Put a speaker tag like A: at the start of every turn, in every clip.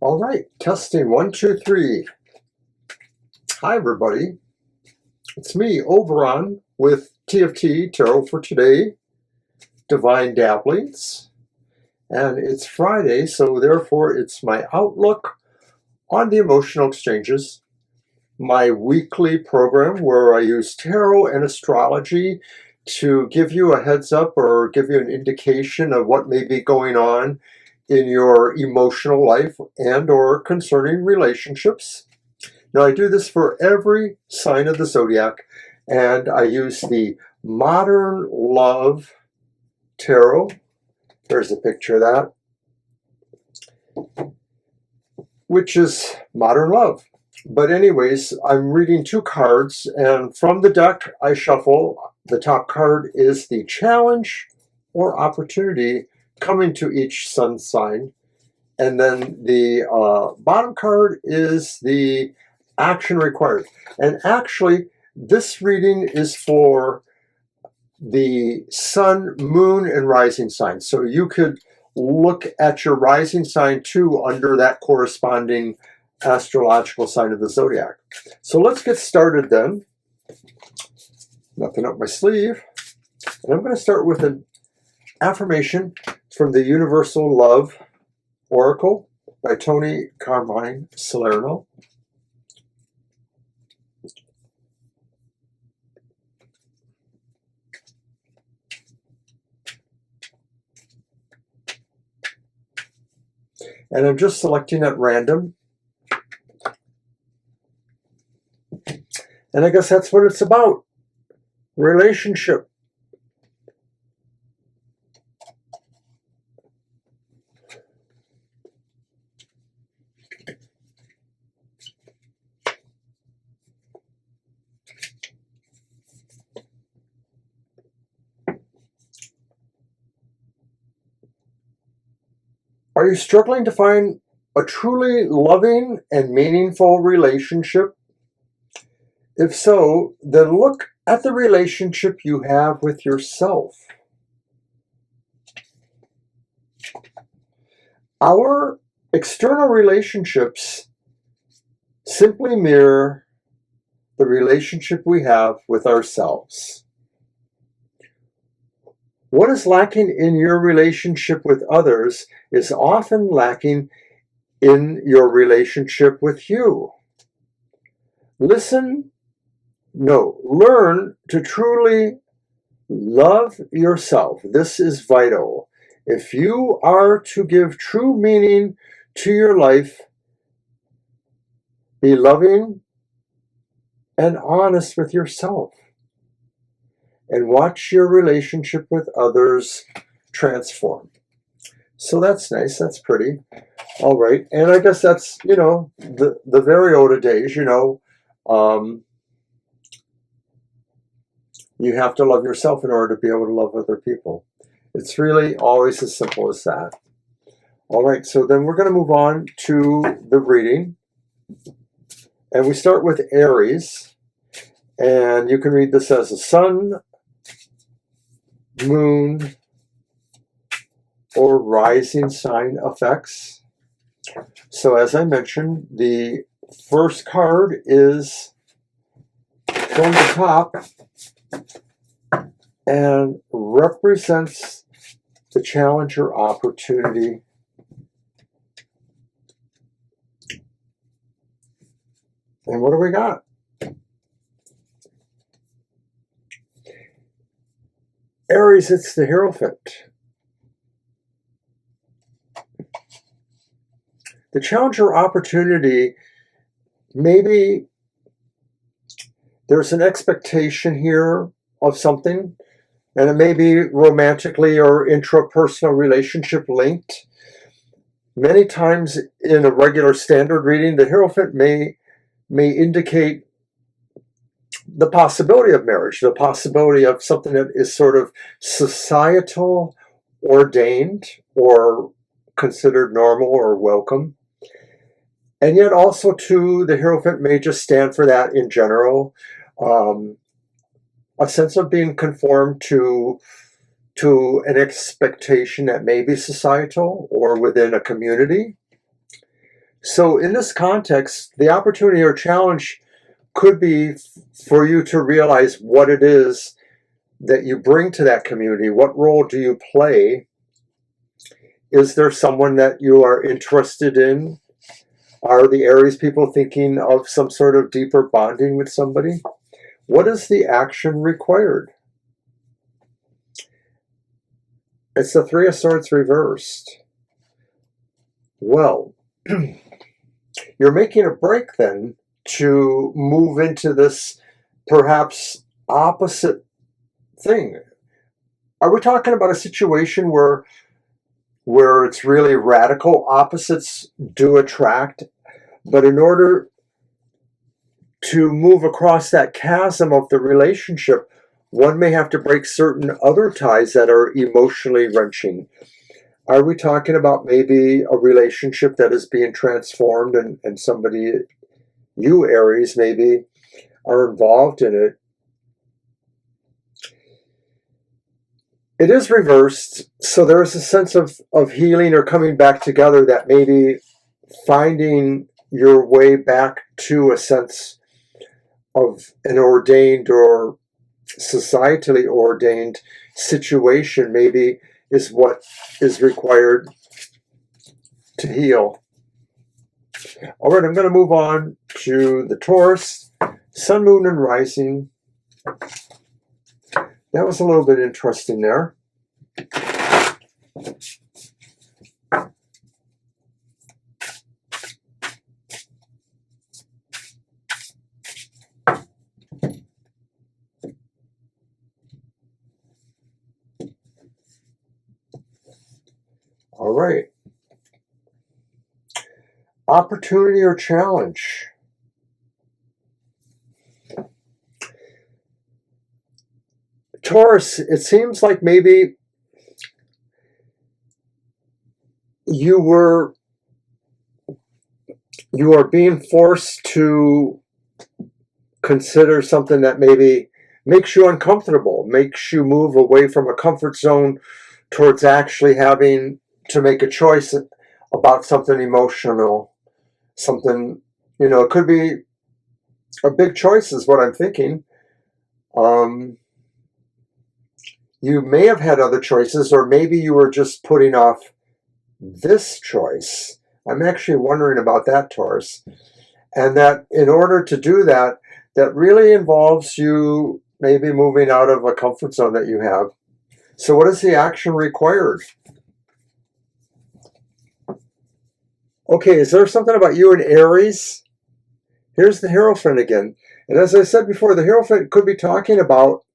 A: All right, testing 1, 2, 3. Hi, everybody. It's me, Oberon, with TFT Tarot for Today, Divine Dabblings. And it's Friday, so therefore it's my outlook on the emotional exchanges, my weekly program where I use tarot and astrology to give you a heads up or give you an indication of what may be going on in your emotional life and or concerning relationships. Now I do this for every sign of the zodiac, and I use the Modern Love Tarot. There's a picture of that, which is Modern Love. But anyways, I'm reading 2 cards, and from the deck I shuffle. The top card is the challenge or opportunity coming to each sun sign. And then the bottom card is the action required. And actually, this reading is for the sun, moon, and rising sign. So you could look at your rising sign too under that corresponding astrological sign of the zodiac. So let's get started then. Nothing up my sleeve. And I'm going to start with an affirmation from the Universal Love Oracle by Tony Carmine Salerno. And I'm just selecting at random. And I guess that's what it's about. Relationship. Are you struggling to find a truly loving and meaningful relationship? If so, then look at the relationship you have with yourself. Our external relationships simply mirror the relationship we have with ourselves. What is lacking in your relationship with others is often lacking in your relationship with you. Learn to truly love yourself. This is vital. If you are to give true meaning to your life, be loving and honest with yourself, and watch your relationship with others transform. So that's nice, that's pretty. All right, and I guess that's, the very old days, you have to love yourself in order to be able to love other people. It's really always as simple as that. All right, so then we're going to move on to the reading. And we start with Aries. And you can read this as a sun, moon, or rising sign effects. So as I mentioned, the first card is from the top and represents the challenge or opportunity. And what do we got? Aries, it's the Hierophant. The challenge or opportunity, maybe there's an expectation here of something, and it may be romantically or intrapersonal relationship linked. Many times in a regular standard reading, the Hierophant may indicate the possibility of marriage, the possibility of something that is sort of societal ordained or considered normal or welcome. And yet also too, the Hierophant may just stand for that in general. A sense of being conformed to an expectation that may be societal or within a community. So in this context, the opportunity or challenge could be for you to realize what it is that you bring to that community. What role do you play? Is there someone that you are interested in? Are the Aries people thinking of some sort of deeper bonding with somebody? What is the action required? It's the Three of Swords reversed. Well, you're making a break then to move into this perhaps opposite thing. Are we talking about a situation where it's really radical? Opposites do attract, but in order to move across that chasm of the relationship, one may have to break certain other ties that are emotionally wrenching. Are we talking about maybe a relationship that is being transformed and somebody, you Aries, maybe are involved in it? It is reversed, so there is a sense of healing or coming back together, that maybe finding your way back to a sense of an ordained or societally ordained situation maybe is what is required to heal. All right, I'm going to move on to the Taurus, Sun, Moon, and Rising. That was a little bit interesting there. All right. Opportunity or challenge? Taurus, it seems like maybe you are being forced to consider something that maybe makes you uncomfortable, makes you move away from a comfort zone towards actually having to make a choice about something emotional, something, it could be a big choice is what I'm thinking. You may have had other choices, or maybe you were just putting off this choice. I'm actually wondering about that, Taurus. And that in order to do that, that really involves you maybe moving out of a comfort zone that you have. So what is the action required? Okay, is there something about you and Aries? Here's the Hierophant again. And as I said before, the Hierophant could be talking about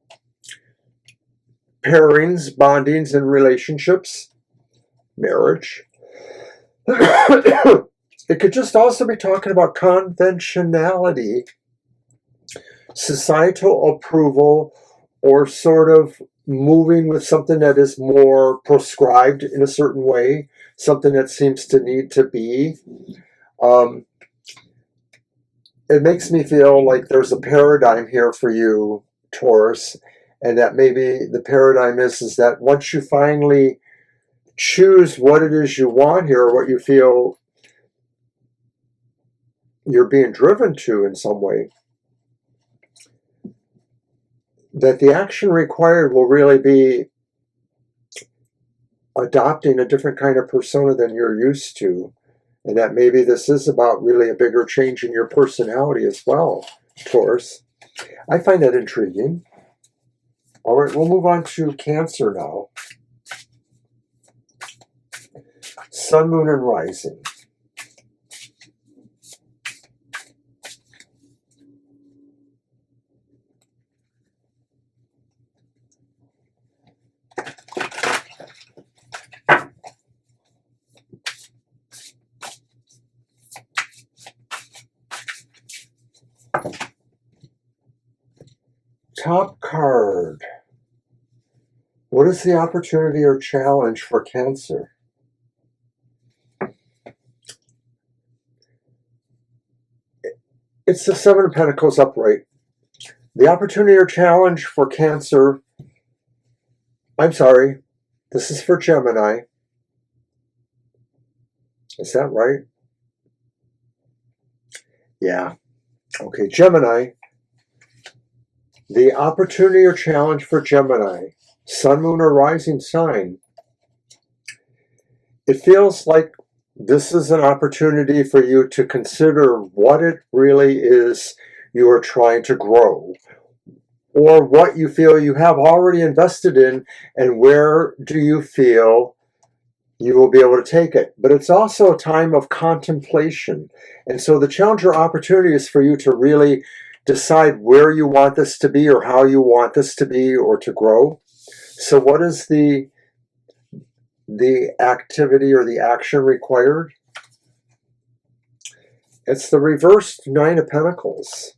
A: pairings, bondings, and relationships, marriage. It could just also be talking about conventionality, societal approval, or sort of moving with something that is more prescribed in a certain way, something that seems to need to be. It makes me feel like there's a paradigm here for you, Taurus, and that maybe the paradigm is that once you finally choose what it is you want here, what you feel you're being driven to in some way, that the action required will really be adopting a different kind of persona than you're used to, and that maybe this is about really a bigger change in your personality as well, Taurus. I find that intriguing. All right, we'll move on to Cancer now. Sun, Moon, and Rising. Top card. What is the opportunity or challenge for Cancer? It's the Seven of Pentacles upright. The opportunity or challenge for Cancer, I'm sorry, this is for Gemini. Is that right? Yeah. Okay, Gemini. The opportunity or challenge for Gemini, sun, moon, or rising sign. It feels like this is an opportunity for you to consider what it really is you are trying to grow, or what you feel you have already invested in, and where do you feel you will be able to take it. But it's also a time of contemplation. And so the challenge or opportunity is for you to really decide where you want this to be, or how you want this to be, or to grow. So what is the activity or the action required? It's the reversed Nine of Pentacles.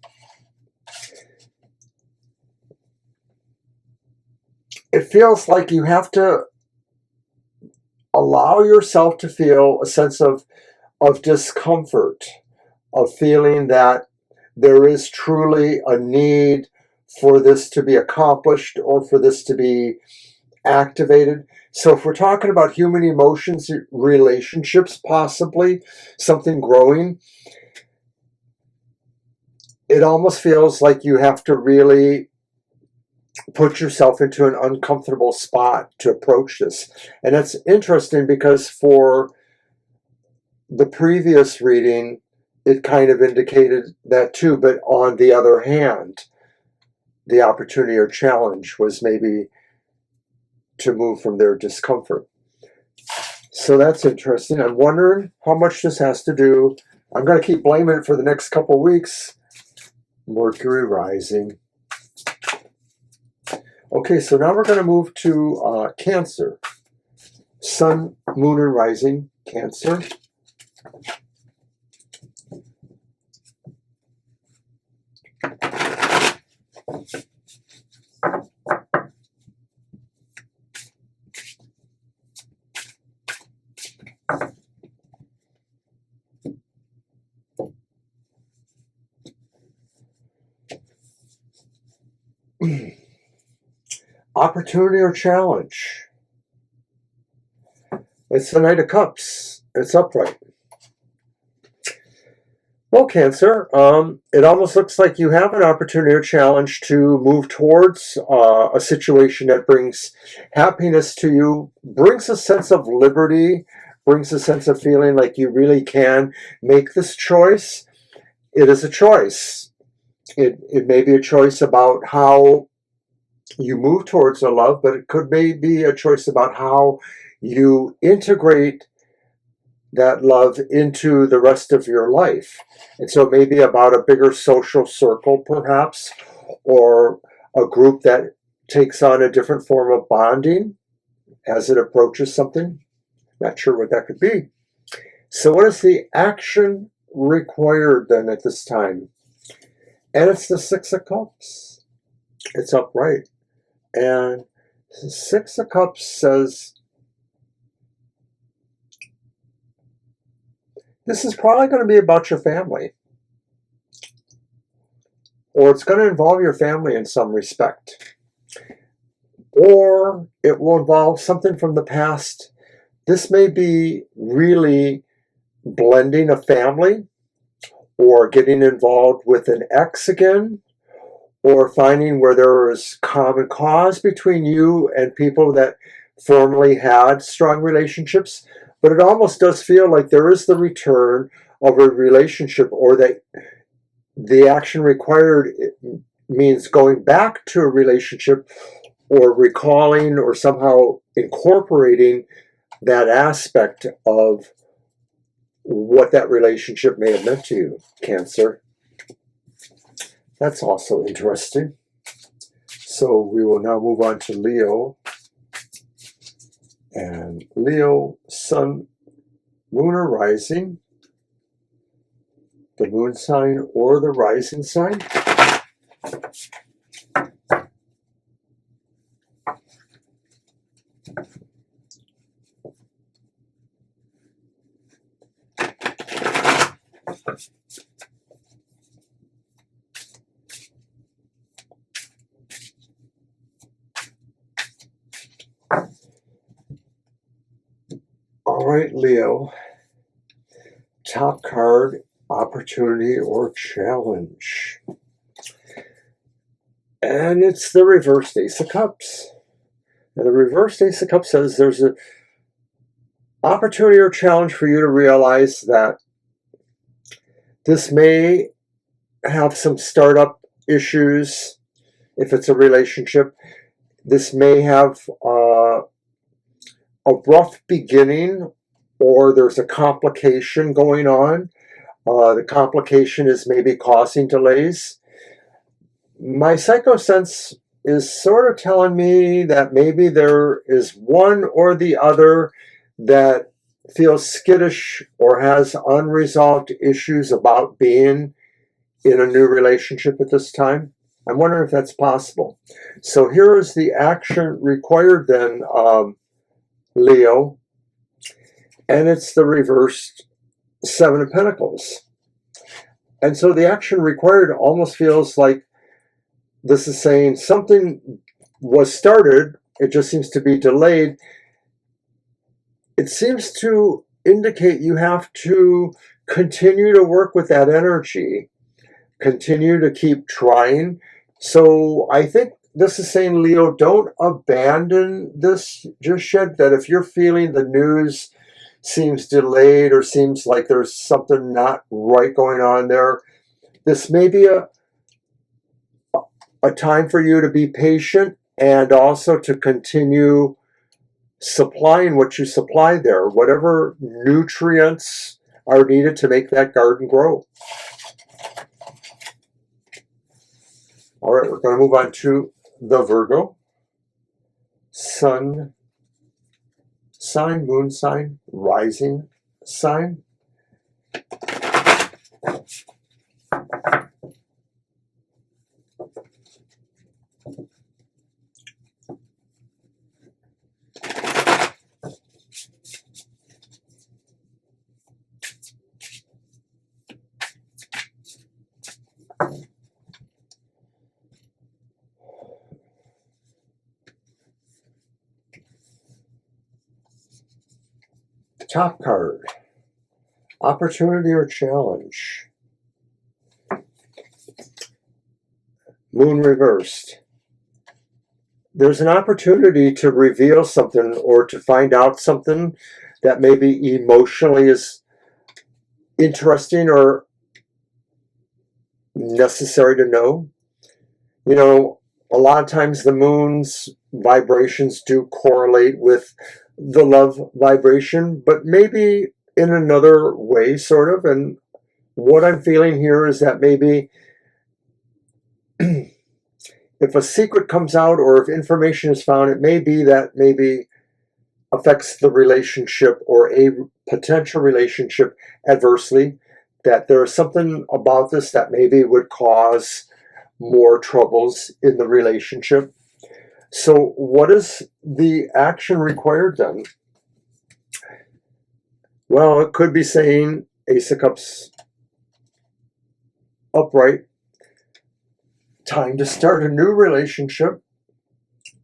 A: It feels like you have to allow yourself to feel a sense of discomfort, of feeling that there is truly a need for this to be accomplished or for this to be activated. So if we're talking about human emotions, relationships, possibly something growing, it almost feels like you have to really put yourself into an uncomfortable spot to approach this. And that's interesting because for the previous reading, it kind of indicated that too. But on the other hand, the opportunity or challenge was maybe to move from their discomfort. So that's interesting. I'm wondering how much this has to do. I'm going to keep blaming it for the next couple weeks. Mercury rising. Okay, so now we're going to move to Cancer. Sun, moon, and rising, Cancer. Opportunity or challenge? It's the Knight of Cups. It's upright. Well, Cancer, it almost looks like you have an opportunity or challenge to move towards a situation that brings happiness to you, brings a sense of liberty, brings a sense of feeling like you really can make this choice. It is a choice. It may be a choice about how you move towards a love, but it could maybe a choice about how you integrate that love into the rest of your life. And so maybe about a bigger social circle, perhaps, or a group that takes on a different form of bonding as it approaches something. Not sure what that could be. So what is the action required then at this time? And it's the Six of Cups. It's upright. And the Six of Cups says, this is probably going to be about your family. Or it's going to involve your family in some respect. Or it will involve something from the past. This may be really blending a family, or getting involved with an ex again, or finding where there is common cause between you and people that formerly had strong relationships. But it almost does feel like there is the return of a relationship, or that the action required means going back to a relationship, or recalling or somehow incorporating that aspect of what that relationship may have meant to you, Cancer. That's also interesting. So we will now move on to Leo. And Leo, sun, moon, or rising, the moon sign or the rising sign. All right, Leo. Top card, opportunity or challenge. And it's the reversed Ace of Cups. And the reversed Ace of Cups says there's an opportunity or challenge for you to realize that this may have some startup issues. If it's a relationship, this may have a rough beginning, or there's a complication going on. The complication is maybe causing delays. My psychosense is sort of telling me that maybe there is one or the other that feels skittish or has unresolved issues about being in a new relationship at this time. I'm wondering if that's possible. So here is the action required then, Leo, and it's the reversed Seven of Pentacles. And so the action required almost feels like this is saying something was started, it just seems to be delayed. It seems to indicate you have to continue to work with that energy, continue to keep trying. So I think this is saying, Leo, don't abandon this just yet, that if you're feeling the news seems delayed or seems like there's something not right going on there, this may be a time for you to be patient and also to continue supplying what you supply there, whatever nutrients are needed to make that garden grow. All right, we're going to move on to the Virgo. Sun sign, moon sign, rising sign. Top card, opportunity or challenge. Moon reversed. There's an opportunity to reveal something or to find out something that maybe emotionally is interesting or necessary to know. You know, a lot of times the moon's vibrations do correlate with the love vibration, but maybe in another way, sort of. And what I'm feeling here is that maybe if a secret comes out or if information is found, it may be that maybe affects the relationship or a potential relationship adversely, that there is something about this that maybe would cause more troubles in the relationship. So what is the action required then? Well, it could be saying Ace of Cups upright, time to start a new relationship.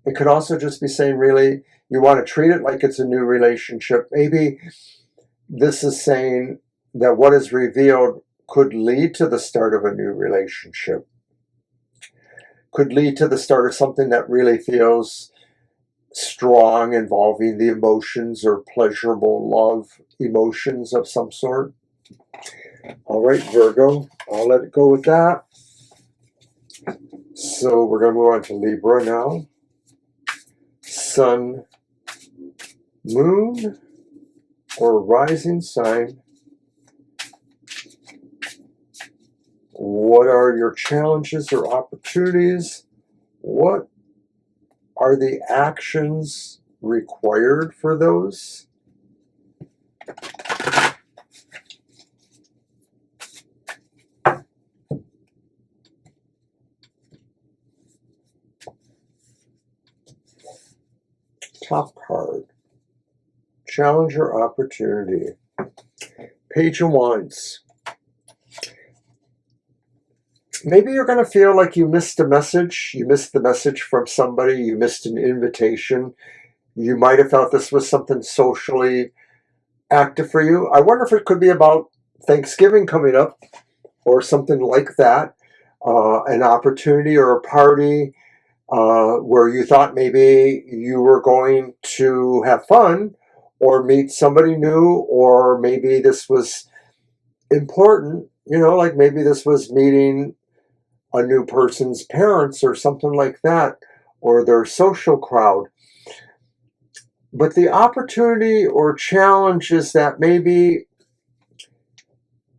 A: It could also just be saying, really, you want to treat it like it's a new relationship. Maybe this is saying that what is revealed could lead to the start of a new relationship, could lead to the start of something that really feels strong, involving the emotions or pleasurable love emotions of some sort. All right, Virgo, I'll let it go with that. So we're going to move on to Libra now. Sun, moon, or rising sign. What are your challenges or opportunities? What are the actions required for those? Top card, challenge or opportunity. Page of Wands. Maybe you're going to feel like you missed a message. You missed the message from somebody. You missed an invitation. You might have felt this was something socially active for you. I wonder if it could be about Thanksgiving coming up or something like that, an opportunity or a party where you thought maybe you were going to have fun or meet somebody new, or maybe this was important, like maybe this was meeting a new person's parents or something like that, or their social crowd. But the opportunity or challenge is that maybe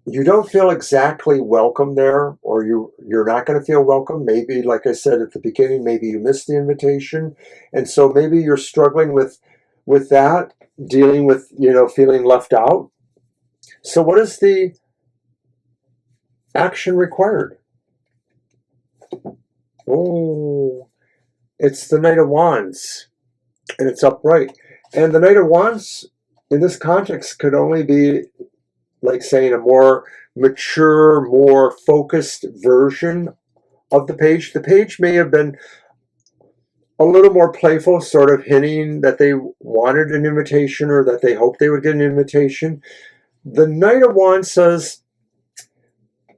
A: you don't feel exactly welcome there, or you're not going to feel welcome. Maybe, like I said at the beginning, maybe you missed the invitation, and so maybe you're struggling with that, dealing with feeling left out. So what is the action required? Oh, it's the Knight of Wands, and it's upright. And the Knight of Wands in this context could only be like saying a more mature, more focused version of the page. The page may have been a little more playful, sort of hinting that they wanted an invitation or that they hoped they would get an invitation. The Knight of Wands says,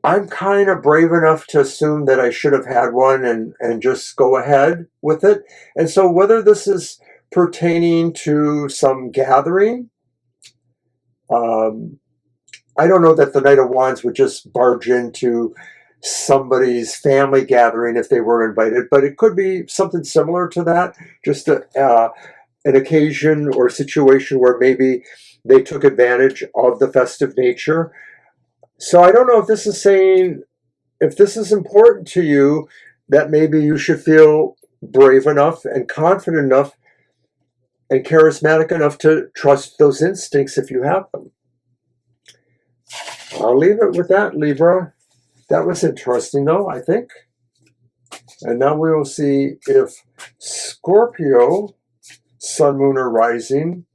A: I'm kind of brave enough to assume that I should have had one and just go ahead with it. And so whether this is pertaining to some gathering, I don't know that the Knight of Wands would just barge into somebody's family gathering if they were invited, but it could be something similar to that, just an occasion or situation where maybe they took advantage of the festive nature. So I don't know if this is saying, if this is important to you, that maybe you should feel brave enough and confident enough and charismatic enough to trust those instincts if you have them. I'll leave it with that, Libra. That was interesting, though, I think. And now we will see if Scorpio, Sun, Moon, or Rising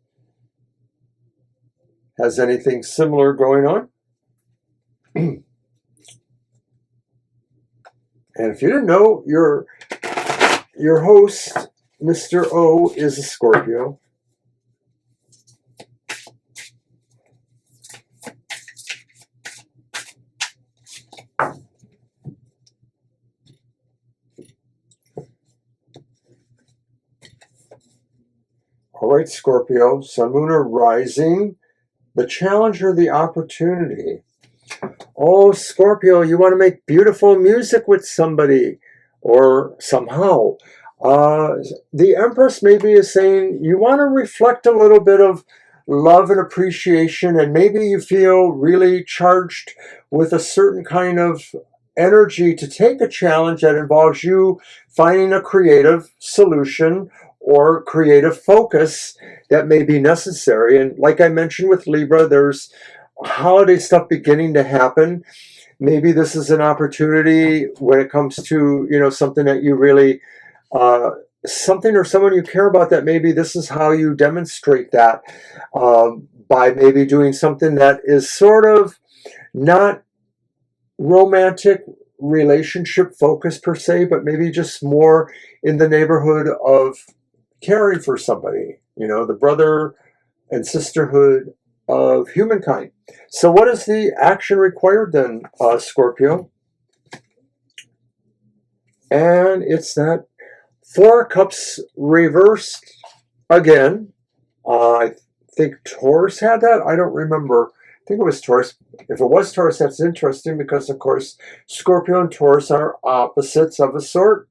A: has anything similar going on. And if you didn't know, your host, Mr. O, is a Scorpio. All right, Scorpio, Sun, Moon, or Rising, the challenge or the opportunity. Oh, Scorpio, you want to make beautiful music with somebody or somehow. The Empress maybe is saying you want to reflect a little bit of love and appreciation, and maybe you feel really charged with a certain kind of energy to take a challenge that involves you finding a creative solution or creative focus that may be necessary. And like I mentioned with Libra, there's holiday stuff beginning to happen. Maybe this is an opportunity when it comes to something that you really something or someone you care about, that maybe this is how you demonstrate that, by maybe doing something that is sort of not romantic relationship focused per se, but maybe just more in the neighborhood of caring for somebody, the brother and sisterhood of humankind. So what is the action required then, Scorpio? And it's that Four of Cups reversed again. I think Taurus had that. I don't remember. I think it was Taurus. If it was Taurus, that's interesting because, of course, Scorpio and Taurus are opposites of a sort.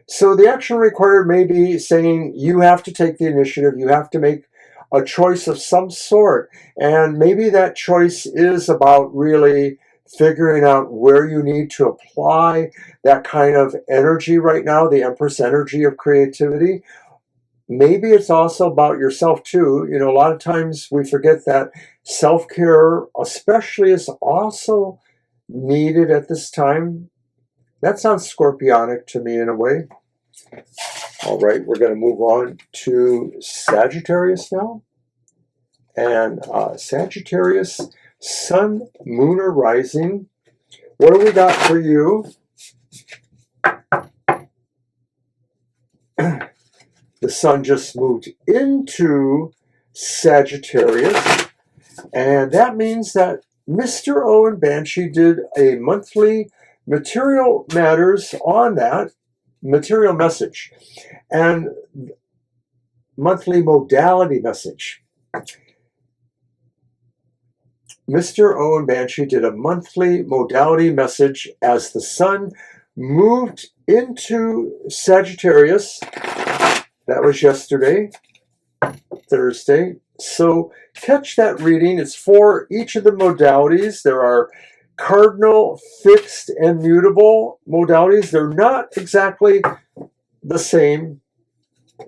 A: So the action required may be saying you have to take the initiative. You have to make a choice of some sort. And maybe that choice is about really figuring out where you need to apply that kind of energy right now, the Empress energy of creativity. Maybe it's also about yourself too. A lot of times we forget that self-care especially is also needed at this time. That sounds scorpionic to me in a way. All right, we're going to move on to Sagittarius now. And Sagittarius, Sun, Moon, or Rising. What do we got for you? The Sun just moved into Sagittarius. And that means that Mr. O and Banshee did a monthly material matters on that, material message, and monthly modality message. Mr. O and Banshee did a monthly modality message as the sun moved into Sagittarius. That was yesterday, Thursday. So catch that reading. It's for each of the modalities. There are cardinal, fixed, and mutable modalities. They're not exactly the same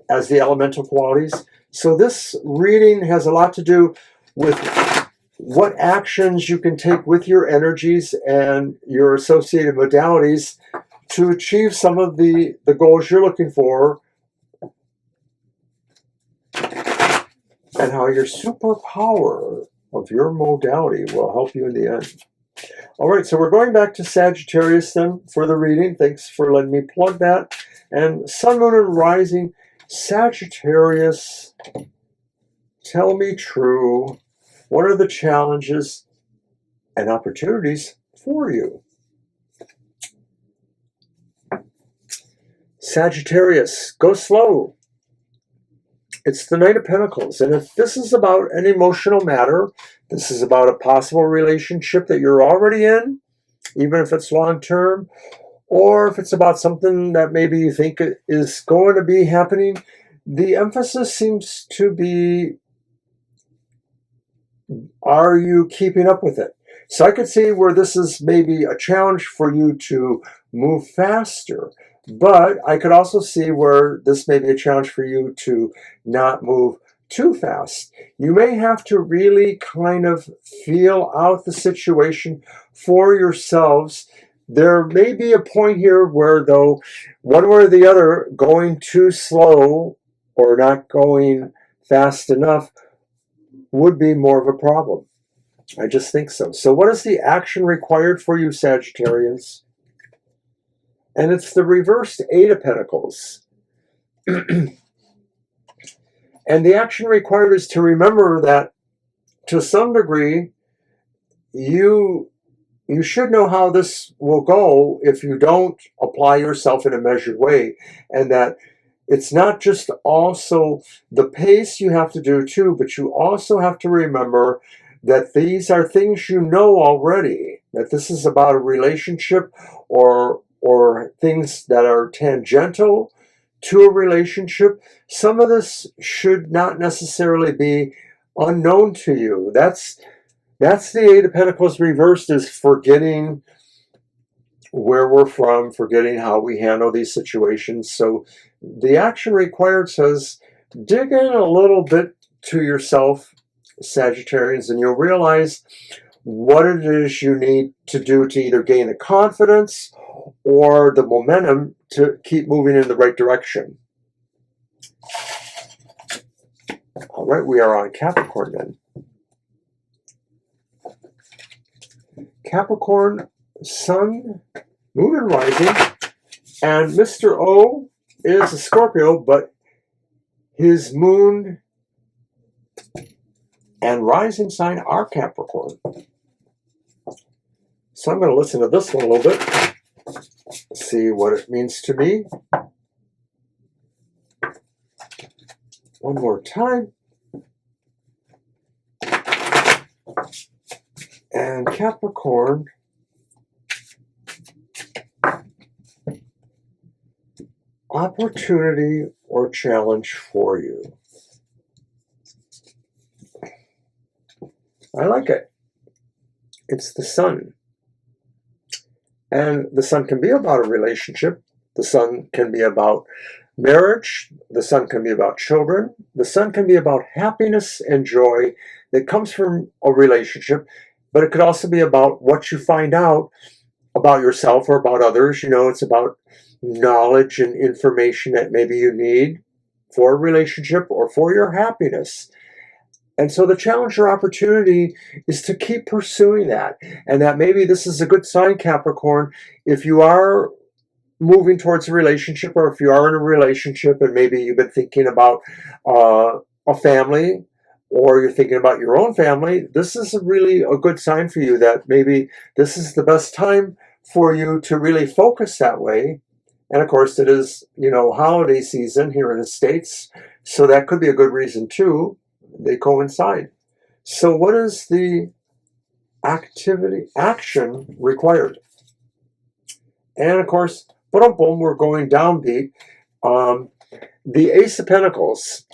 A: as the elemental qualities. So this reading has a lot to do with what actions you can take with your energies and your associated modalities to achieve some of the goals you're looking for, and how your superpower of your modality will help you in the end. All right, so we're going back to Sagittarius then for the reading. Thanks for letting me plug that. And Sun, Moon, and Rising, Sagittarius, tell me true. What are the challenges and opportunities for you? Sagittarius, go slow. It's the Knight of Pentacles. And if this is about an emotional matter, this is about a possible relationship that you're already in, even if it's long-term, or if it's about something that maybe you think is going to be happening, the emphasis seems to be, are you keeping up with it? So I could see where this is maybe a challenge for you to move faster. But I could also see where this may be a challenge for you to not move too fast. You may have to really kind of feel out the situation for yourselves. There may be a point here where, though, one way or the other, going too slow or not going fast enough would be more of a problem. I just think so. So what is the action required for you, Sagittarians? And it's the reversed Eight of Pentacles. And the action required is to remember that, to some degree, you should know how this will go if you don't apply yourself in a measured way. And that it's not just also the pace you have to do too, but you also have to remember that these are things you know already, that this is about a relationship or things that are tangential to a relationship. Some of this should not necessarily be unknown to you. That's the Eight of Pentacles reversed, is forgetting where we're from, forgetting how we handle these situations. So the action required says, dig in a little bit to yourself, Sagittarians, and you'll realize what it is you need to do to either gain the confidence or the momentum to keep moving in the right direction. All right, we are on Capricorn then. Capricorn, Sun, Moon, and Rising. And Mr. O is a Scorpio, but his Moon and Rising sign are Capricorn. So I'm going to listen to this one a little bit, see what it means to me. One more time. And Capricorn, opportunity or challenge for you. I like it. It's the Sun. And the Sun can be about a relationship. The Sun can be about marriage. The Sun can be about children. The Sun can be about happiness and joy that comes from a relationship. But it could also be about what you find out about yourself or about others. You know, it's about knowledge and information that maybe you need for a relationship or for your happiness. And so the challenge or opportunity is to keep pursuing that. And that maybe this is a good sign, Capricorn, if you are moving towards a relationship, or if you are in a relationship and maybe you've been thinking about a family, or you're thinking about your own family, this is really a good sign for you that maybe this is the best time for you to really focus that way. And of course, it is, holiday season here in the States, so that could be a good reason too. They coincide. So what is the action required? And of course, boom, boom, we're going downbeat. The Ace of Pentacles,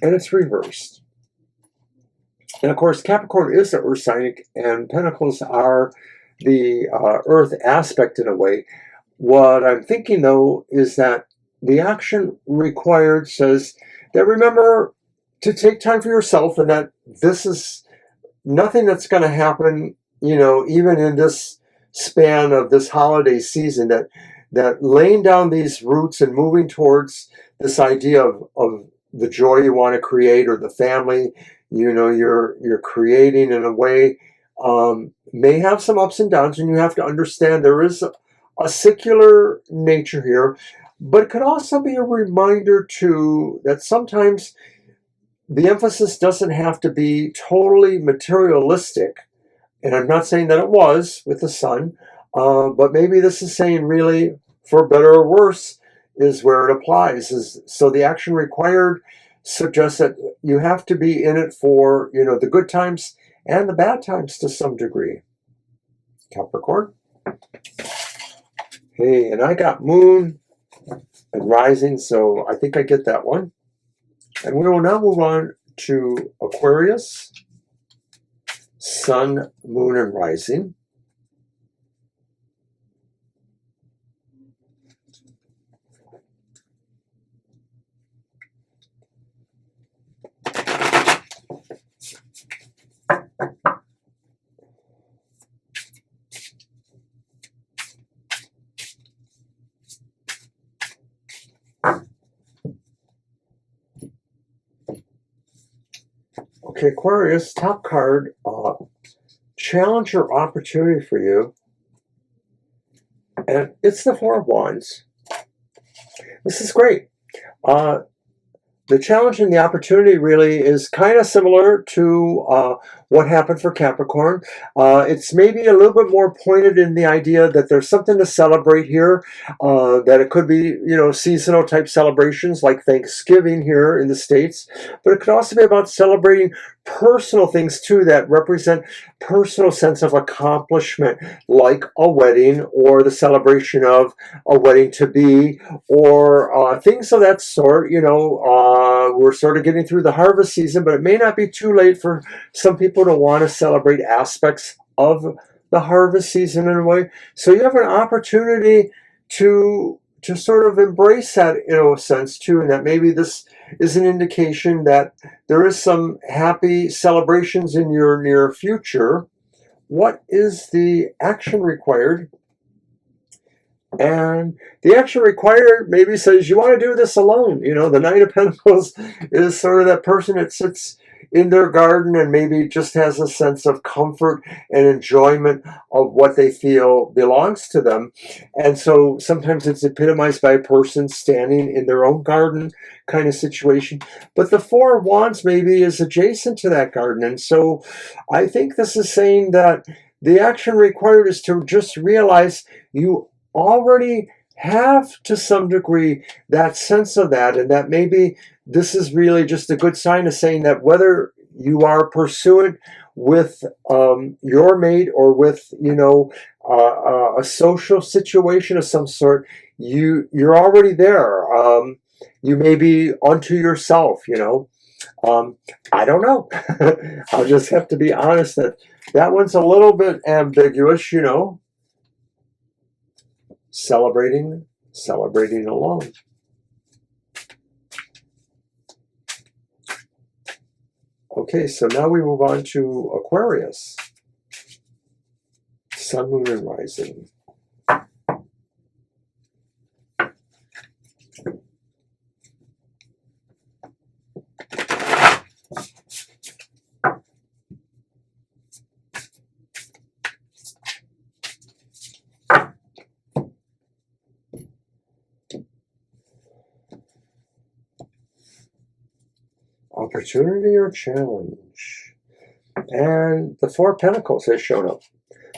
A: and it's reversed. And of course, Capricorn is the earth sign, and Pentacles are the earth aspect in a way. What I'm thinking, though, is that the action required says that remember to take time for yourself, and that this is nothing that's going to happen, even in this span of this holiday season, that laying down these roots and moving towards this idea of the joy you want to create, or the family you're creating in a way, may have some ups and downs, and you have to understand there is a secular nature here, but it could also be a reminder too that sometimes the emphasis doesn't have to be totally materialistic. And I'm not saying that it was with the sun, but maybe this is saying really, for better or worse, is where it applies. So the action required suggests that you have to be in it for, the good times and the bad times to some degree. Capricorn. Hey, and I got moon and rising, so I think I get that one. And we will now move on to Aquarius, sun, moon, and rising. Okay, Aquarius, top card, challenge or opportunity for you. And it's the Four of Wands. This is great. The challenge and the opportunity really is kind of similar to what happened for Capricorn. It's maybe a little bit more pointed in the idea that there's something to celebrate here, that it could be, seasonal type celebrations like Thanksgiving here in the States, but it could also be about celebrating personal things too that represent personal sense of accomplishment, like a wedding or the celebration of a wedding to be, or things of that sort. We're sort of getting through the harvest season, but it may not be too late for some people to want to celebrate aspects of the harvest season in a way. So you have an opportunity to sort of embrace that in a sense too, and that maybe this is an indication that there is some happy celebrations in your near future. What is the action required? And the action required maybe says you want to do this alone. The Knight of Pentacles is sort of that person that sits in their garden and maybe just has a sense of comfort and enjoyment of what they feel belongs to them. And so sometimes it's epitomized by a person standing in their own garden kind of situation. But the Four of Wands maybe is adjacent to that garden. And so I think this is saying that the action required is to just realize you already have to some degree that sense of that, and that maybe this is really just a good sign of saying that whether you are pursuant with your mate or with a social situation of some sort, you're already there. You may be unto yourself. I don't know. I'll just have to be honest that one's a little bit ambiguous. Celebrating alone. Okay, so now we move on to Aquarius, sun, moon, and rising. Opportunity or challenge? And the Four of Pentacles has shown up.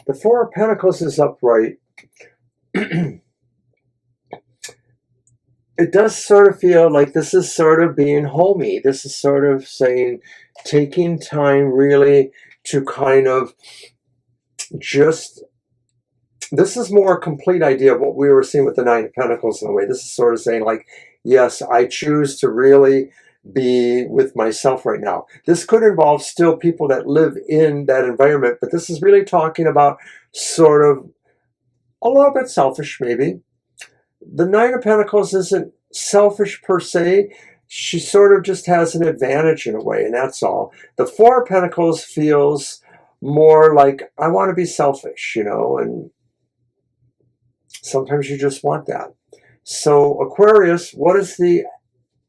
A: The Four of Pentacles is upright. It does sort of feel like this is sort of being homey. This is sort of saying, taking time really to kind of just, this is more a complete idea of what we were seeing with the Nine of Pentacles in a way. This is sort of saying like, yes, I choose to really be with myself right now. This could involve still people that live in that environment, but this is really talking about sort of a little bit selfish maybe. The Nine of Pentacles isn't selfish per se. She sort of just has an advantage in a way, and that's all. The Four of Pentacles feels more like, I want to be selfish, you know, and sometimes you just want that. So Aquarius, what is the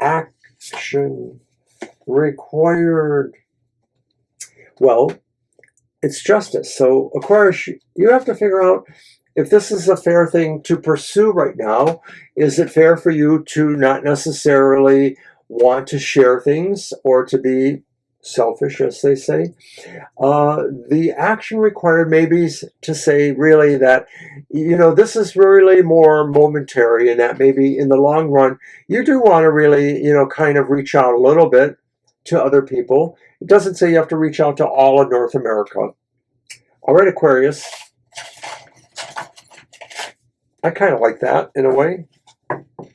A: action required? Well, it's justice. So Aquarius, you have to figure out if this is a fair thing to pursue right now. Is it fair for you to not necessarily want to share things or to be selfish, as they say? The action required maybe to say really that, you know, this is really more momentary, and that maybe in the long run, you do want to really, you know, kind of reach out a little bit to other people. It doesn't say you have to reach out to all of North America. All right, Aquarius. I kind of like that in a way.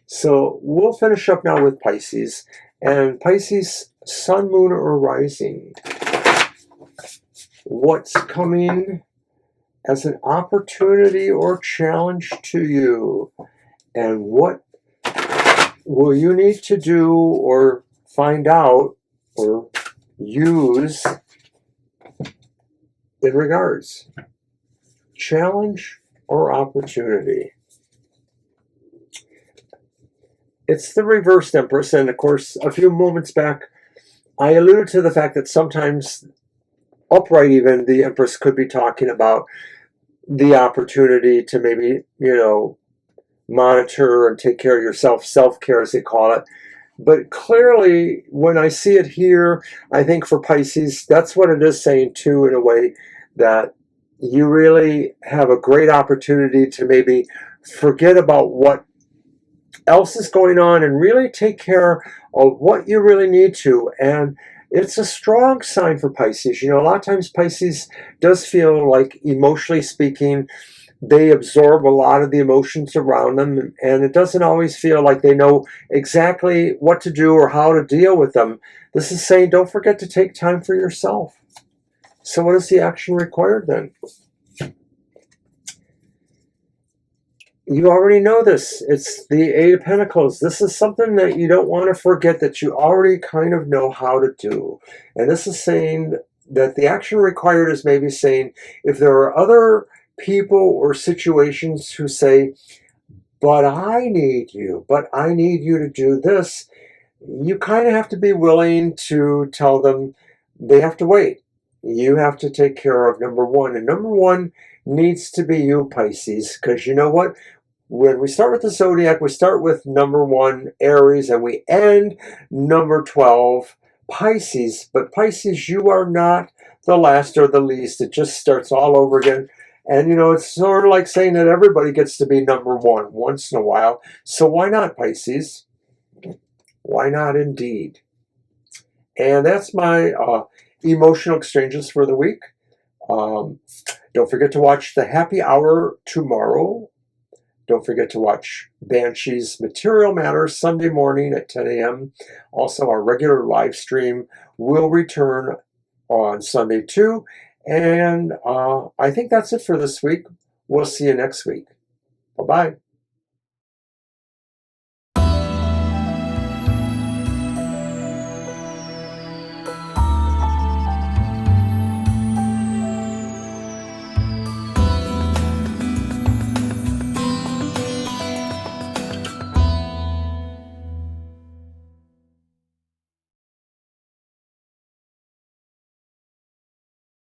A: So we'll finish up now with Pisces. And Pisces, sun, moon, or rising. What's coming as an opportunity or challenge to you? And what will you need to do or find out or use in regards? Challenge or opportunity? It's the reversed Empress, and of course, a few moments back, I alluded to the fact that sometimes, upright even, the Empress could be talking about the opportunity to maybe, you know, monitor and take care of yourself, self-care as they call it. But clearly, when I see it here, I think for Pisces, that's what it is saying too, in a way, that you really have a great opportunity to maybe forget about what else is going on and really take care of what you really need to. And it's a strong sign for Pisces. You know, a lot of times Pisces does feel like, emotionally speaking, they absorb a lot of the emotions around them, and it doesn't always feel like they know exactly what to do or how to deal with them. This is saying, don't forget to take time for yourself. So what is the action required then? You already know this. It's the Eight of Pentacles. This is something that you don't want to forget, that you already kind of know how to do. And this is saying that the action required is maybe saying, if there are other people or situations who say, but I need you to do this, you kind of have to be willing to tell them they have to wait. You have to take care of number one. And number one needs to be you, Pisces, because you know what? When we start with the zodiac, we start with number 1, Aries, and we end number 12, Pisces. But Pisces, you are not the last or the least. It just starts all over again. And, you know, it's sort of like saying that everybody gets to be number 1 once in a while. So why not, Pisces? Why not indeed? And that's my emotional exchanges for the week. Don't forget to watch the happy hour tomorrow. Don't forget to watch Banshee's Material Matters Sunday morning at 10 a.m. Also, our regular live stream will return on Sunday too. And I think that's it for this week. We'll see you next week. Bye-bye.